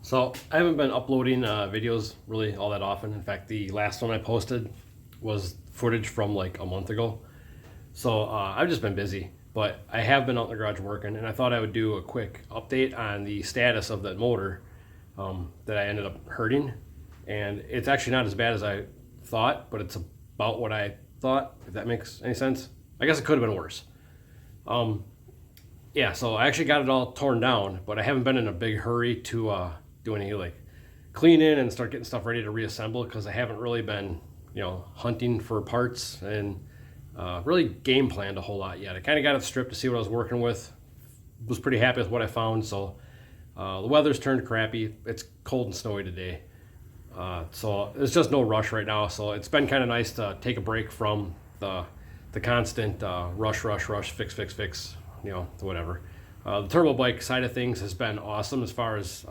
So I haven't been uploading videos really all that often. In fact, the last one I posted was footage from like a month ago. So I've just been busy, but I have been out in the garage working, and I thought I would do a quick update on the status of that motor that I ended up hurting. And it's actually not as bad as I thought, but it's about what I thought, if that makes any sense. I guess it could have been worse. Yeah, so I actually got it all torn down, but I haven't been in a big hurry to do any like cleaning and start getting stuff ready to reassemble, because I haven't really been, hunting for parts and really game planned a whole lot yet. I kind of got it stripped to see what I was working with. Was pretty happy with what I found. So the weather's turned crappy. It's cold and snowy today. So there's just no rush right now. So it's been kind of nice to take a break from the constant rush, fix, whatever. The turbo bike side of things has been awesome as far as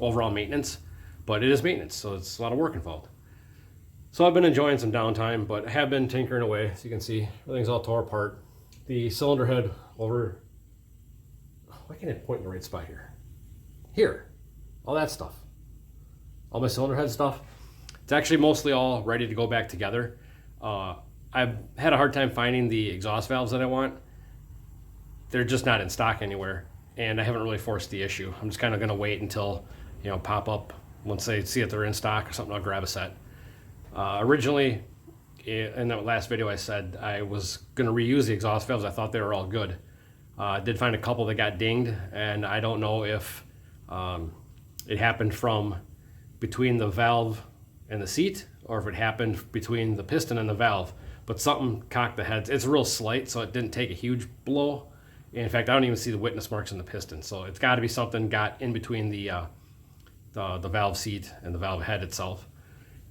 overall maintenance, but it is maintenance, so it's a lot of work involved. So I've been enjoying some downtime, but I have been tinkering away. As you can see, everything's all tore apart. The cylinder head over, why can't it point in the right spot here? Here, all that stuff. All my cylinder head stuff. It's actually mostly all ready to go back together. I've had a hard time finding the exhaust valves that I want. They're just not in stock anywhere, and I haven't really forced the issue. I'm just kind of going to wait until, pop up. Once they see if they're in stock or something, I'll grab a set. Originally, in that last video, I said I was going to reuse the exhaust valves. I thought they were all good. I did find a couple that got dinged, and I don't know if it happened from between the valve and the seat, or if it happened between the piston and the valve. But something cocked the heads. It's real slight, so it didn't take a huge blow. In fact, I don't even see the witness marks in the piston. So it's got to be something got in between the valve seat and the valve head itself,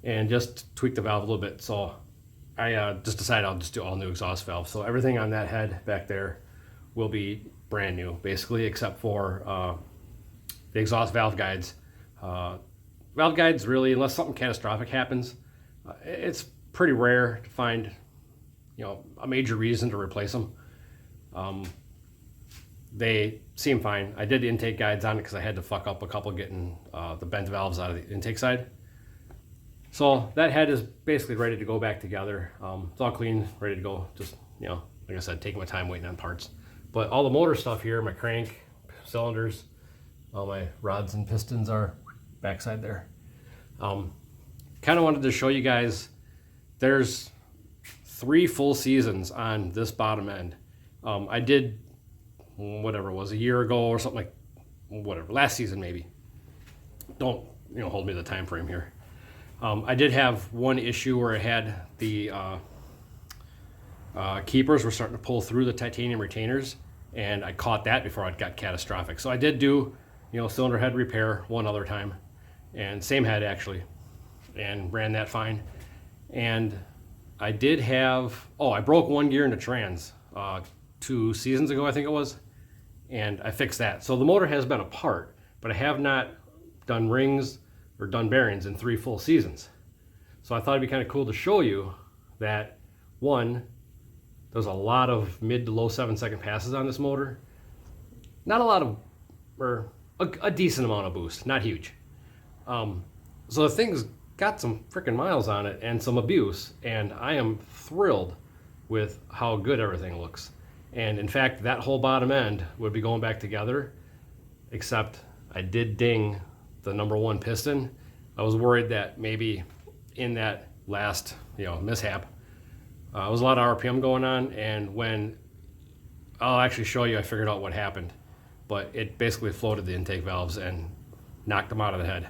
and just tweak the valve a little bit. So I just decided I'll just do all new exhaust valves. So everything on that head back there will be brand new, basically, except for the exhaust valve guides. Valve guides, really, unless something catastrophic happens, it's pretty rare to find, a major reason to replace them. They seem fine. I did intake guides on it because I had to fuck up a couple getting the bent valves out of the intake side. So that head is basically ready to go back together. It's all clean, ready to go. Just, like I said, taking my time waiting on parts. But all the motor stuff here, my crank, cylinders, all my rods and pistons are backside there. Kind of wanted to show you guys, there's 3 full seasons on this bottom end. I did whatever it was, a year ago or something, like whatever, last season maybe. Don't hold me to the time frame here. I did have one issue where I had the keepers were starting to pull through the titanium retainers, and I caught that before it got catastrophic. So I did do cylinder head repair one other time, and same head actually, and ran that fine. And I did have, I broke one gear in the trans 2 seasons ago, I think it was, and I fixed that. So the motor has been apart, but I have not done rings or done bearings in 3 full seasons. So I thought it'd be kind of cool to show you that, one, there's a lot of mid to low 7-second passes on this motor. Not a lot of, or a decent amount of boost, not huge. So the thing's got some freaking miles on it and some abuse, and I am thrilled with how good everything looks. And in fact, that whole bottom end would be going back together, except I did ding the number 1 piston. I was worried that maybe in that last mishap, there was a lot of RPM going on, and when I'll actually show you, I figured out what happened, but it basically floated the intake valves and knocked them out of the head.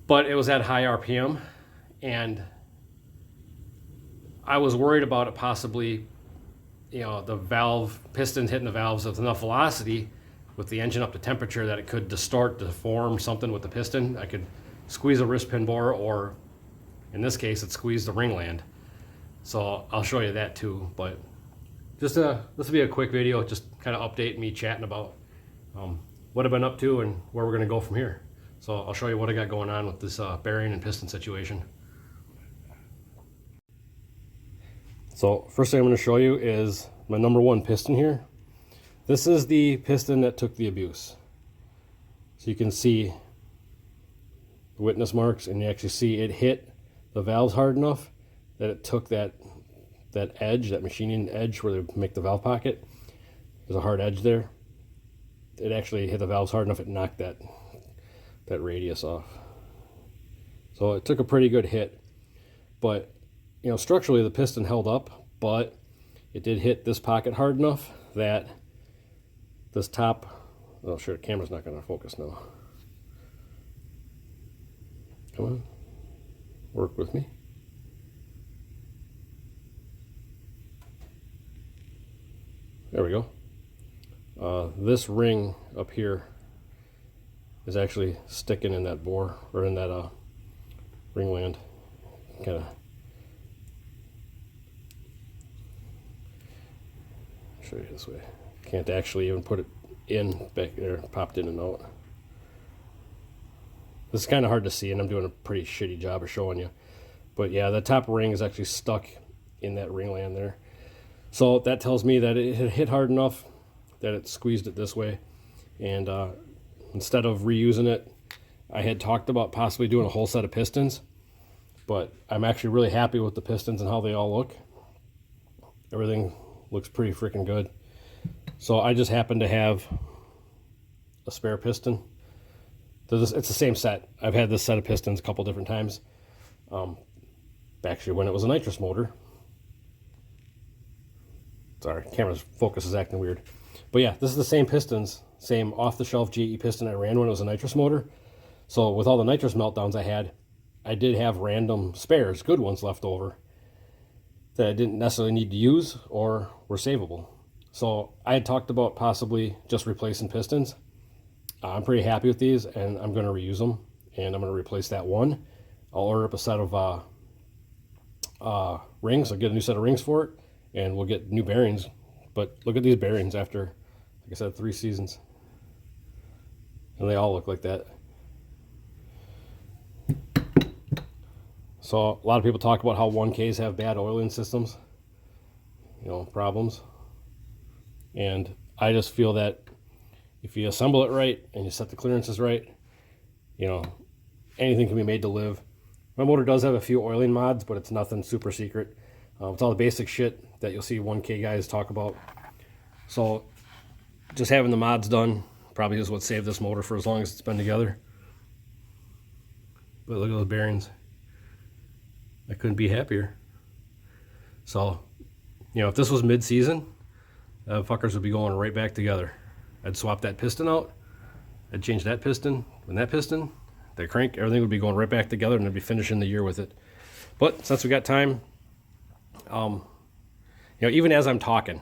But it was at high RPM, and I was worried about it possibly, the valve pistons hitting the valves with enough velocity with the engine up to temperature that it could distort, deform something with the piston. I could squeeze a wrist pin bore, or in this case, it squeezed the ringland. So I'll show you that too. But just this will be a quick video, just kind of update me chatting about what I've been up to and where we're going to go from here. So I'll show you what I got going on with this bearing and piston situation. So first thing I'm going to show you is my number 1 piston here. This is the piston that took the abuse. So you can see the witness marks, and you actually see it hit the valves hard enough that it took that edge, that machining edge where they make the valve pocket. There's a hard edge there. It actually hit the valves hard enough it knocked that radius off. So it took a pretty good hit. But, you know, structurally the piston held up, but it did hit this pocket hard enough that this top, oh sure, the camera's not going to focus now. Come on, work with me. There we go. This ring up here is actually sticking in that bore, or in that ringland. Kind of show you this way. Can't actually even put it in back there, popped in and out. This is kind of hard to see, and I'm doing a pretty shitty job of showing you. But yeah, the top ring is actually stuck in that ringland there. So that tells me that it had hit hard enough that it squeezed it this way. And instead of reusing it, I had talked about possibly doing a whole set of pistons. But I'm actually really happy with the pistons and how they all look. Everything looks pretty freaking good. So I just happen to have a spare piston. It's the same set. I've had this set of pistons a couple different times. Actually, when it was a nitrous motor. Sorry, camera's focus is acting weird. But yeah, this is the same pistons, same off-the-shelf GE piston I ran when it was a nitrous motor. So with all the nitrous meltdowns I did have random spares, good ones left over, that I didn't necessarily need to use or were savable. So I had talked about possibly just replacing pistons. I'm pretty happy with these, and I'm going to reuse them, and I'm going to replace that one. I'll order up a set of rings. I'll get a new set of rings for it, and we'll get new bearings. But look at these bearings after, like I said, 3 seasons. And they all look like that. So a lot of people talk about how 1Ks have bad oiling systems, you know, problems. And I just feel that if you assemble it right and you set the clearances right, you know, anything can be made to live. My motor does have a few oiling mods, but it's nothing super secret. It's all the basic shit that you'll see 1K guys talk about. So just having the mods done probably is what saved this motor for as long as it's been together. But look at those bearings. I couldn't be happier. So, you know, if this was mid-season, fuckers would be going right back together. I'd swap that piston out, I'd change that piston, and that piston, that crank, everything would be going right back together, and I'd be finishing the year with it. But since we got time, you know, even as I'm talking,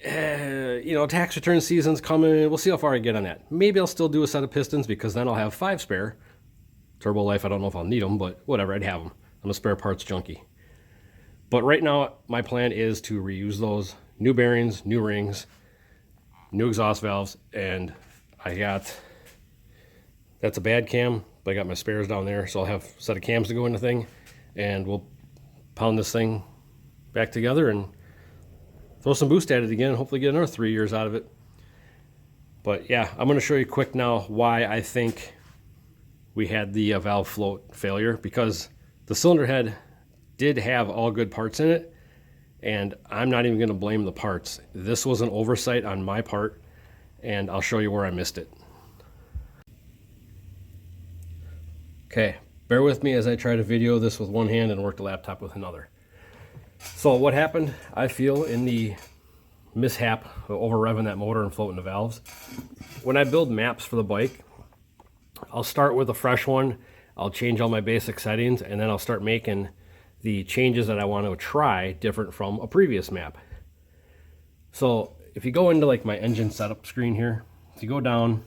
you know, tax return season's coming. We'll see how far I get on that. Maybe I'll still do a set of pistons, because then I'll have 5 spare. Turbo life, I don't know if I'll need them, but whatever, I'd have them. I'm a spare parts junkie. But right now, my plan is to reuse those. New bearings, new rings, new exhaust valves, and that's a bad cam, but I got my spares down there, so I'll have a set of cams to go in the thing, and we'll pound this thing back together and throw some boost at it again, and hopefully get another 3 years out of it. But yeah, I'm going to show you quick now why I think we had the valve float failure, because the cylinder head did have all good parts in it, and I'm not even going to blame the parts. This was an oversight on my part, and I'll show you where I missed it. Okay, bear with me as I try to video this with one hand and work the laptop with another. So what happened, I feel, in the mishap of over-revving that motor and floating the valves, when I build maps for the bike, I'll start with a fresh one, I'll change all my basic settings, and then I'll start making the changes that I want to try different from a previous map. So if you go into like my engine setup screen here, if you go down,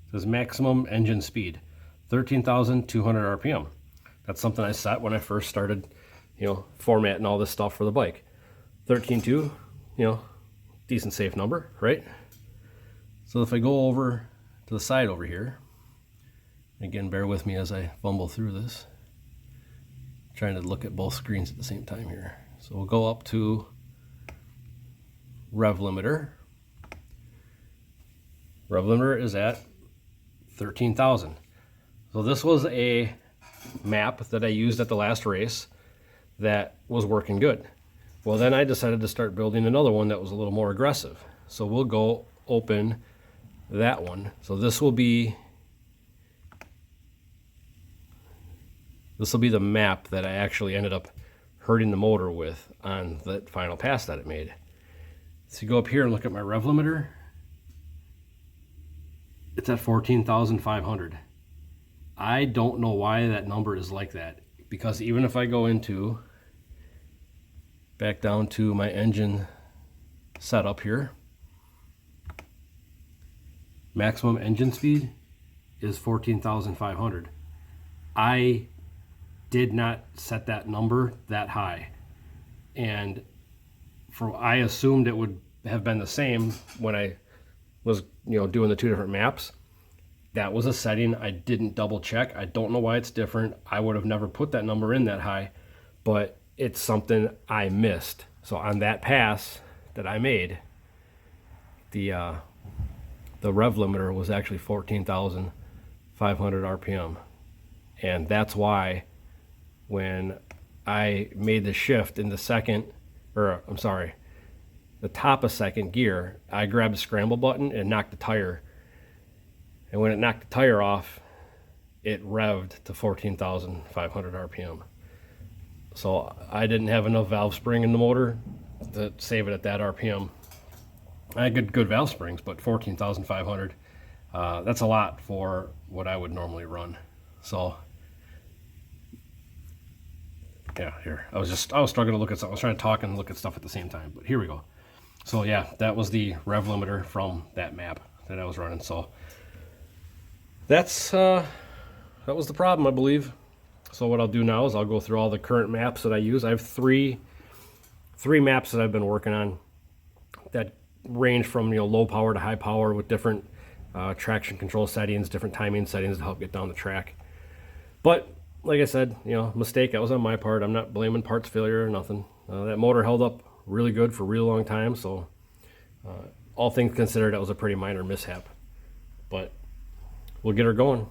it says maximum engine speed, 13,200 RPM. That's something I set when I first started, you know, formatting all this stuff for the bike. 13.2, you know, decent safe number, right? So if I go over to the side over here, again, bear with me as I fumble through this, trying to look at both screens at the same time here. So we'll go up to rev limiter. Rev limiter is at 13,000. So this was a map that I used at the last race that was working good. Well, then I decided to start building another one that was a little more aggressive. So we'll go open that one. So this will be the map that I actually ended up hurting the motor with on the final pass that it made. So you go up here and look at my rev limiter. It's at 14,500. I don't know why that number is like that, because even if I go into back down to my engine setup here, maximum engine speed is 14,500. I did not set that number that high, and I assumed it would have been the same when I was doing the two different maps. That was a setting I didn't double check. I don't know why it's different. I would have never put that number in that high, but it's something I missed. So on that pass that I made, the rev limiter was actually 14,500 RPM. And that's why when I made the shift in the top of second gear, I grabbed the scramble button and knocked the tire. And when it knocked the tire off, it revved to 14,500 RPM. So I didn't have enough valve spring in the motor to save it at that RPM. I had good valve springs, but 14,500, that's a lot for what I would normally run. So yeah, here, I was struggling to look at something. I was trying to talk and look at stuff at the same time, but here we go. So yeah, that was the rev limiter from that map that I was running. So that was the problem, I believe. So what I'll do now is I'll go through all the current maps that I use. I have three maps that I've been working on that range from low power to high power with different traction control settings, different timing settings to help get down the track. But like I said, mistake, that was on my part. I'm not blaming parts failure or nothing. That motor held up really good for a real long time, so all things considered, that was a pretty minor mishap. But we'll get her going.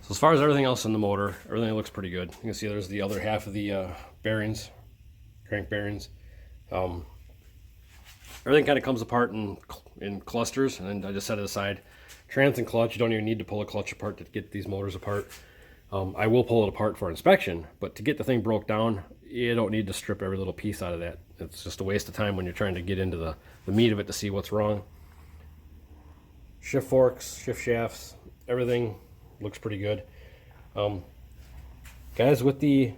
So as far as everything else in the motor, everything looks pretty good. You can see there's the other half of the bearings, crank bearings. Everything kind of comes apart in clusters, and I just set it aside. Trans and clutch, you don't even need to pull a clutch apart to get these motors apart. I will pull it apart for inspection, but to get the thing broke down, you don't need to strip every little piece out of that. It's just a waste of time when you're trying to get into the meat of it to see what's wrong. Shift forks, shift shafts, everything looks pretty good. Guys, with the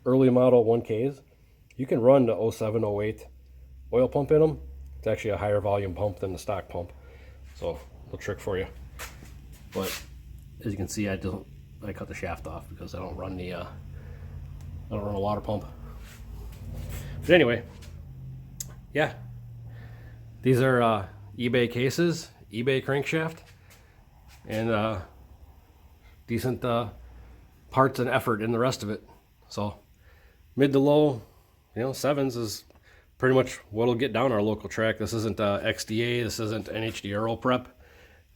early model 1Ks, you can run the 07, 08 oil pump in them. It's actually a higher volume pump than the stock pump. So, a little trick for you. But as you can see, I cut the shaft off because I don't run a water pump. But anyway, yeah, these are eBay cases, eBay crankshaft, and decent parts and effort in the rest of it. So mid to low, sevens is pretty much what'll get down our local track. This isn't XDA, this isn't NHDRO prep.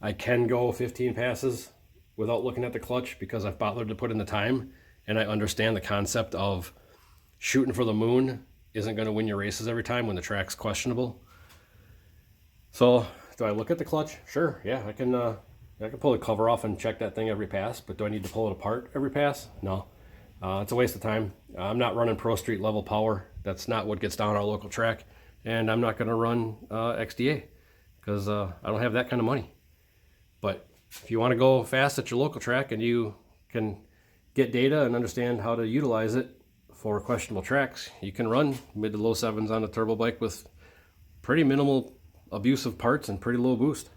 I can go 15 passes without looking at the clutch because I've bothered to put in the time, and I understand the concept of shooting for the moon isn't going to win your races every time when the track's questionable. So do I look at the clutch? Sure, yeah, I can pull the cover off and check that thing every pass, but do I need to pull it apart every pass? No. It's a waste of time. I'm not running Pro Street level power. That's not what gets down our local track, and I'm not going to run XDA because I don't have that kind of money. But if you want to go fast at your local track and you can get data and understand how to utilize it for questionable tracks, you can run mid to low sevens on a turbo bike with pretty minimal abusive parts and pretty low boost.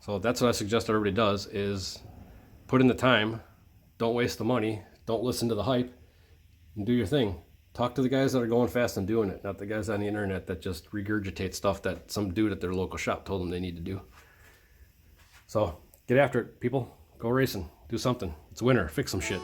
So that's what I suggest everybody does, is put in the time, don't waste the money, don't listen to the hype, and do your thing. Talk to the guys that are going fast and doing it, not the guys on the internet that just regurgitate stuff that some dude at their local shop told them they need to do. So get after it, people. Go racing. Do something. It's winter. Fix some shit.